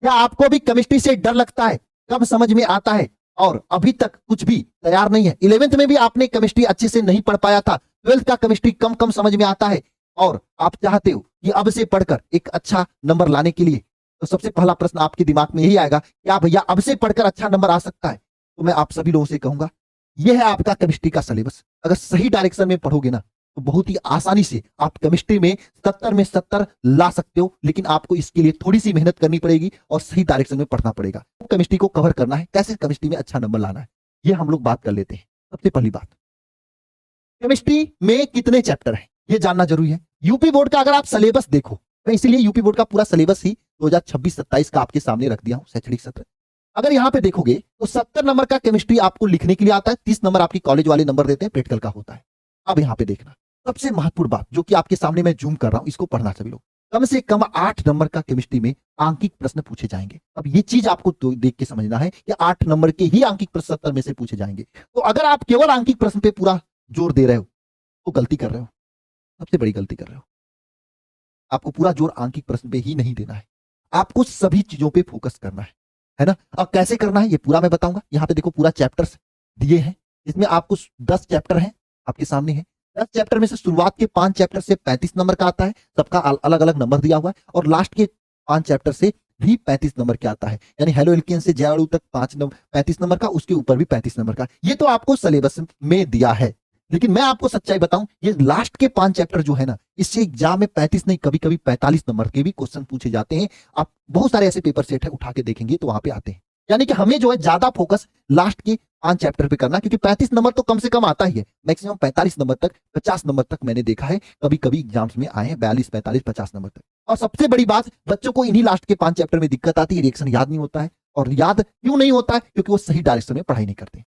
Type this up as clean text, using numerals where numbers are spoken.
क्या आपको भी केमिस्ट्री से डर लगता है, कब समझ में आता है और अभी तक कुछ भी तैयार नहीं है? 11th में भी आपने केमिस्ट्री अच्छे से नहीं पढ़ पाया था, 12th का केमिस्ट्री कम कम समझ में आता है और आप चाहते हो कि अब से पढ़कर एक अच्छा नंबर लाने के लिए, तो सबसे पहला प्रश्न आपके दिमाग में यही आएगा, क्या भैया अब से पढ़कर अच्छा नंबर आ सकता है? तो मैं आप सभी लोगों से कहूंगा, यह है आपका केमिस्ट्री का सिलेबस। अगर सही डायरेक्शन में पढ़ोगे ना तो बहुत ही आसानी से आप केमिस्ट्री में 70 में 70 ला सकते हो, लेकिन आपको इसके लिए थोड़ी सी मेहनत करनी पड़ेगी और सही डायरेक्शन में पढ़ना पड़ेगा। केमिस्ट्री को कवर करना है, कैसे केमिस्ट्री में अच्छा नंबर लाना है, ये हम लोग बात कर लेते हैं। सबसे पहली बात, केमिस्ट्री में कितने चैप्टर हैं ये जानना जरूरी है। यूपी बोर्ड का अगर आप सिलेबस देखो, मैं इसीलिए यूपी बोर्ड का पूरा सिलेबस ही 2026-27 का आपके सामने रख दिया हूं, शैक्षणिक सत्र। अगर यहां पे देखोगे तो 70 नंबर का केमिस्ट्री आपको लिखने के लिए आता है, 30 नंबर आपकी कॉलेज वाले नंबर देते हैं, प्रैक्टिकल का होता है। अब यहां पे देखना सबसे महत्वपूर्ण बात जो कि आपके सामने मैं जूम कर रहा हूं, इसको पढ़ना सभी लोग। कम से कम 8 नंबर का केमिस्ट्री में आंकिक प्रश्न पूछे जाएंगे। अब ये चीज आपको तो देख के समझना है कि 8 नंबर के ही आंकिक प्रश्न 70 में से पूछे जाएंगे। तो अगर आप केवल आंकिक प्रश्न पे पूरा जोर दे रहे हो तो गलती कर रहे हो, सबसे बड़ी गलती कर रहे हो। आपको पूरा जोर आंकिक प्रश्न पे ही नहीं देना है, आपको सभी चीजों पे फोकस करना है ना। अब कैसे करना है ये पूरा मैं बताऊंगा। यहां पे देखो पूरा चैप्टर्स दिए हैं, इसमें आपको 10 चैप्टर हैं आपके सामने है। 10 चैप्टर में से शुरुआत के 5 चैप्टर से 35 नंबर का आता है, सबका अलग अलग नंबर दिया हुआ है, और लास्ट के 5 चैप्टर से भी 35 नंबर का आता है, यानी हेलो एल्केन से जेआरयू तक 35 नंबर का, उसके ऊपर भी 35 नंबर का। ये तो आपको सिलेबस में दिया है, लेकिन मैं आपको सच्चाई बताऊं, ये लास्ट के 5 चैप्टर जो है ना, इससे एग्जाम में 35 नहीं कभी कभी 45 नंबर के भी क्वेश्चन पूछे जाते हैं। आप बहुत सारे ऐसे पेपर सेट है उठा के देखेंगे तो वहां पे आते हैं। यानी कि हमें जो है ज्यादा फोकस लास्ट के 5 चैप्टर पे करना, क्योंकि 35 नंबर तो कम से कम आता ही है, मैक्सिमम 45 नंबर तक, 50 नंबर तक मैंने देखा है, कभी कभी एग्जाम्स में आए हैं 42, 45, 50 नंबर तक। और सबसे बड़ी बात, बच्चों को इन्हीं लास्ट के 5 चैप्टर में दिक्कत आती है, रिएक्शन याद नहीं होता है। और याद क्यों नहीं होता है? क्योंकि वो सही डायरेक्शन में पढ़ाई नहीं करते।